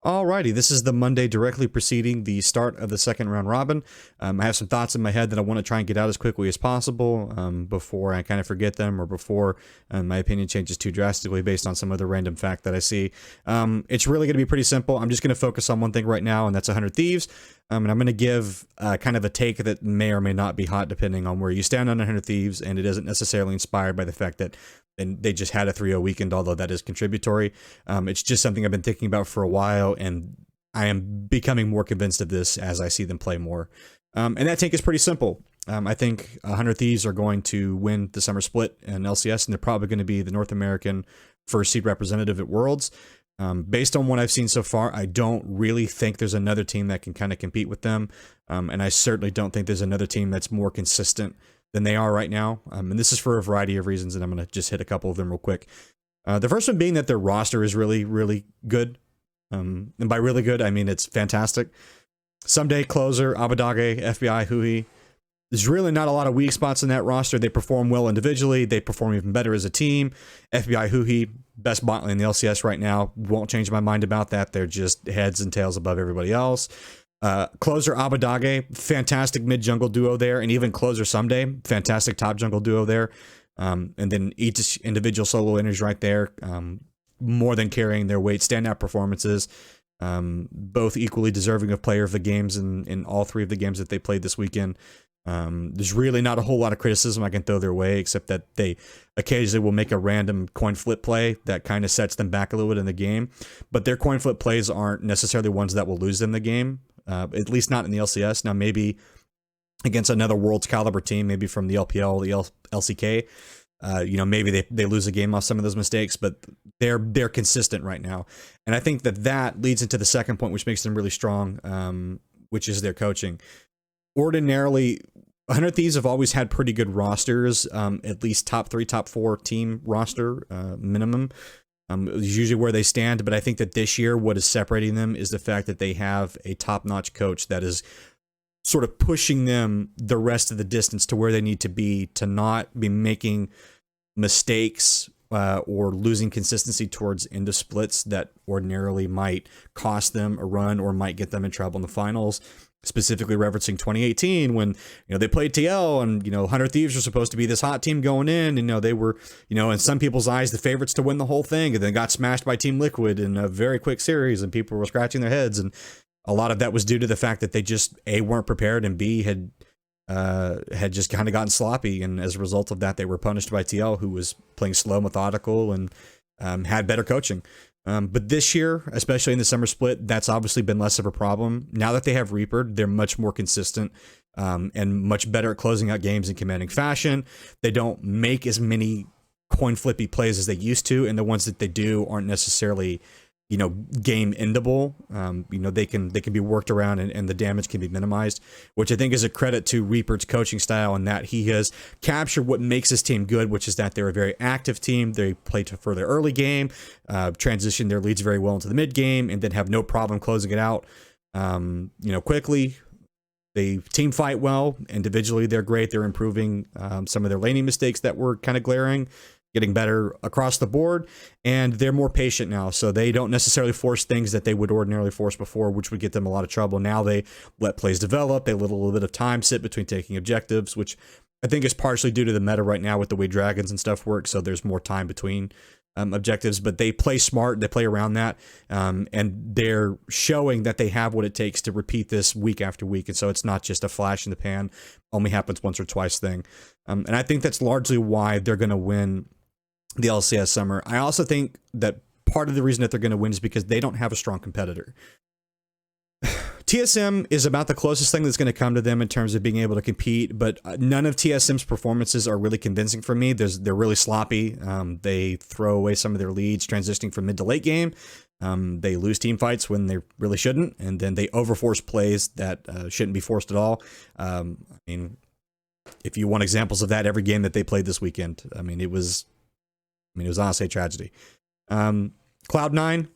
Alrighty, this is the Monday directly preceding the start of the second round robin. I have some thoughts in my head that I want to try and get out as quickly as possible before I kind of forget them or before my opinion changes too drastically based on some other random fact that I see. It's really going to be pretty simple. I'm just going to focus on one thing right now, and that's 100 Thieves. And I'm going to give kind of a take that may or may not be hot depending on where you stand on 100 Thieves, and it isn't necessarily inspired by the fact that they just had a 3-0 weekend, although that is contributory. It's just something I've been thinking about for a while, and I am becoming more convinced of this as I see them play more. And that take is pretty simple. I think 100 Thieves are going to win the summer split in LCS, and they're probably going to be the North American first seed representative at Worlds. Based on what I've seen so far, I don't really think there's another team that can kind of compete with them. And I certainly don't think there's another team that's more consistent than they are right now. And this is for a variety of reasons, and I'm going to just hit a couple of them real quick. The first one being that their roster is really, really good. And by really good, I mean it's fantastic. Someday, Closer, Abadage, FBI, Hui. There's really not a lot of weak spots in that roster. They perform well individually. They perform even better as a team. FBI, Hui, best bot lane in the LCS right now. Won't change my mind about that. They're just heads and tails above everybody else. Closer, Abadage, fantastic mid-jungle duo there. And even Closer Someday, fantastic top jungle duo there. And then each individual solo winners right there. More than carrying their weight. Standout performances. Both equally deserving of player of the games in all three of the games that they played this weekend. There's really not a whole lot of criticism I can throw their way, except that they occasionally will make a random coin flip play that kind of sets them back a little bit in the game. But their coin flip plays aren't necessarily ones that will lose them the game, at least not in the LCS. Now, maybe against another World's caliber team, maybe from the LPL, the LCK, maybe they lose a game off some of those mistakes, but they're consistent right now. And I think that leads into the second point, which makes them really strong, which is their coaching. Ordinarily, 100 Thieves have always had pretty good rosters, at least top 3, top 4 team roster minimum. Is usually where they stand, but I think that this year what is separating them is the fact that they have a top-notch coach that is sort of pushing them the rest of the distance to where they need to not be making mistakes or losing consistency towards end of splits that ordinarily might cost them a run or might get them in trouble in the finals. Specifically referencing 2018 when they played TL and 100 Thieves were supposed to be this hot team going in, and they were in some people's eyes the favorites to win the whole thing, and then got smashed by Team Liquid in a very quick series, and people were scratching their heads, and a lot of that was due to the fact that they just A, weren't prepared, and B, had just kind of gotten sloppy, and as a result of that they were punished by TL, who was playing slow, methodical, and had better coaching. But this year, especially in the summer split, that's obviously been less of a problem. Now that they have Reaper, they're much more consistent and much better at closing out games in commanding fashion. They don't make as many coin flippy plays as they used to, and the ones that they do aren't necessarily game endable. They can be worked around and the damage can be minimized, which I think is a credit to Reaper's coaching style, and that he has captured what makes his team good, which is that they're a very active team. They play for their early game, transition their leads very well into the mid game, and then have no problem closing it out quickly. They team fight well. Individually, they're great. They're improving some of their laning mistakes that were kind of glaring, getting better across the board, and they're more patient now, so they don't necessarily force things that they would ordinarily force before, which would get them a lot of trouble. Now they let plays develop, they let a little bit of time sit between taking objectives, which I think is partially due to the meta right now with the way dragons and stuff work, so there's more time between objectives, but they play smart, they play around that, and they're showing that they have what it takes to repeat this week after week, and so it's not just a flash in the pan, only happens once or twice thing. And I think that's largely why they're going to win the LCS Summer. I also think that part of the reason that they're going to win is because they don't have a strong competitor. TSM is about the closest thing that's going to come to them in terms of being able to compete, but none of TSM's performances are really convincing for me. They're really sloppy. They throw away some of their leads transitioning from mid to late game. They lose team fights when they really shouldn't, and then they overforce plays that shouldn't be forced at all. If you want examples of that, every game that they played this weekend, it was honestly a tragedy. Cloud9,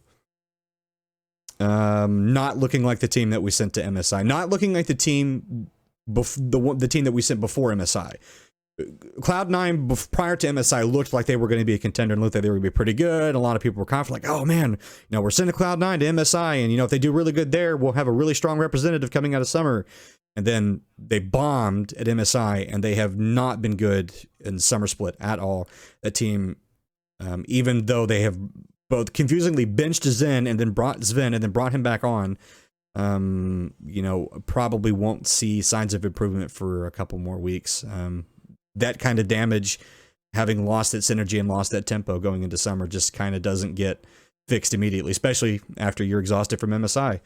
not looking like the team that we sent to MSI. Not looking like the team, the team that we sent before MSI. Cloud9 prior to MSI looked like they were going to be a contender and looked like they were going to be pretty good. A lot of people were confident, like, oh man, we're sending Cloud9 to MSI, and if they do really good there, we'll have a really strong representative coming out of summer. And then they bombed at MSI, and they have not been good in summer split at all. That team, even though they have both confusingly benched Zen and then brought Sven and then brought him back on, probably won't see signs of improvement for a couple more weeks. That kind of damage, having lost its energy and lost that tempo going into summer, just kind of doesn't get fixed immediately, especially after you're exhausted from MSI.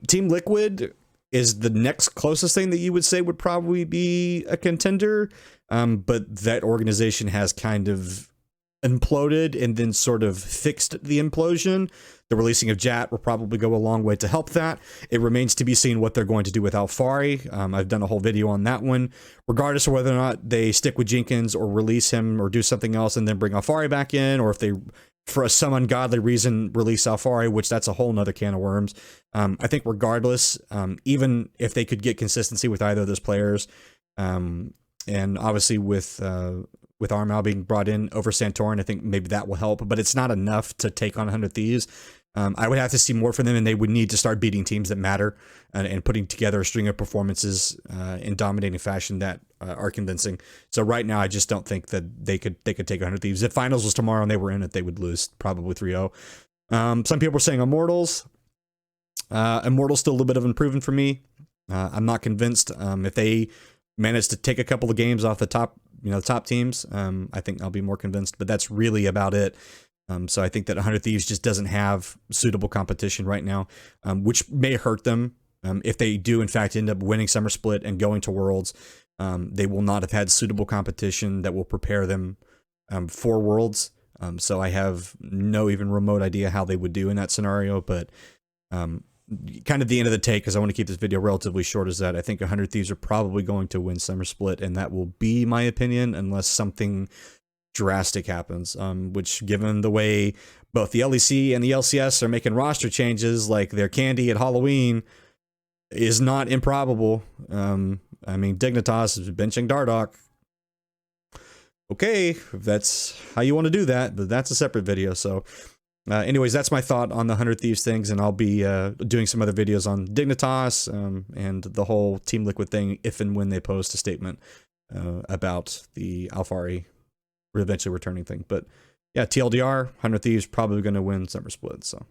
Team Liquid is the next closest thing that you would say would probably be a contender, but that organization has kind of imploded and then sort of fixed the implosion. The releasing of Jat will probably go a long way to help that. It remains to be seen what they're going to do with Alfari. I've done a whole video on that one. Regardless of whether or not they stick with Jenkins or release him or do something else and then bring Alfari back in, or if they, for some ungodly reason, release Alfari, which that's a whole nother can of worms. I think regardless, even if they could get consistency with either of those players, and obviously with Armal being brought in over Santorin, I think maybe that will help, but it's not enough to take on 100 Thieves. I would have to see more from them, and they would need to start beating teams that matter and putting together a string of performances in dominating fashion that are convincing. So right now, I just don't think that they could take 100 Thieves. If finals was tomorrow and they were in it, they would lose probably 3-0. Some people are saying Immortals. Immortals still a little bit of improvement for me. I'm not convinced. If they manage to take a couple of games off the top, top teams, I think I'll be more convinced. But that's really about it. So I think that 100 Thieves just doesn't have suitable competition right now, which may hurt them. If they do, in fact, end up winning Summer Split and going to Worlds, they will not have had suitable competition that will prepare them for Worlds. So I have no even remote idea how they would do in that scenario. But kind of the end of the take, because I want to keep this video relatively short, is that I think 100 Thieves are probably going to win Summer Split, and that will be my opinion unless something drastic happens, which, given the way both the LEC and the LCS are making roster changes, like their candy at Halloween, is not improbable. I mean, Dignitas is benching Dardoch. Okay, if that's how you want to do that, but that's a separate video. So anyways, that's my thought on the 100 Thieves things, and I'll be doing some other videos on Dignitas and the whole Team Liquid thing if and when they post a statement about the Alfari eventually returning thing. But yeah, TLDR, 100 Thieves probably going to win Summer Split. So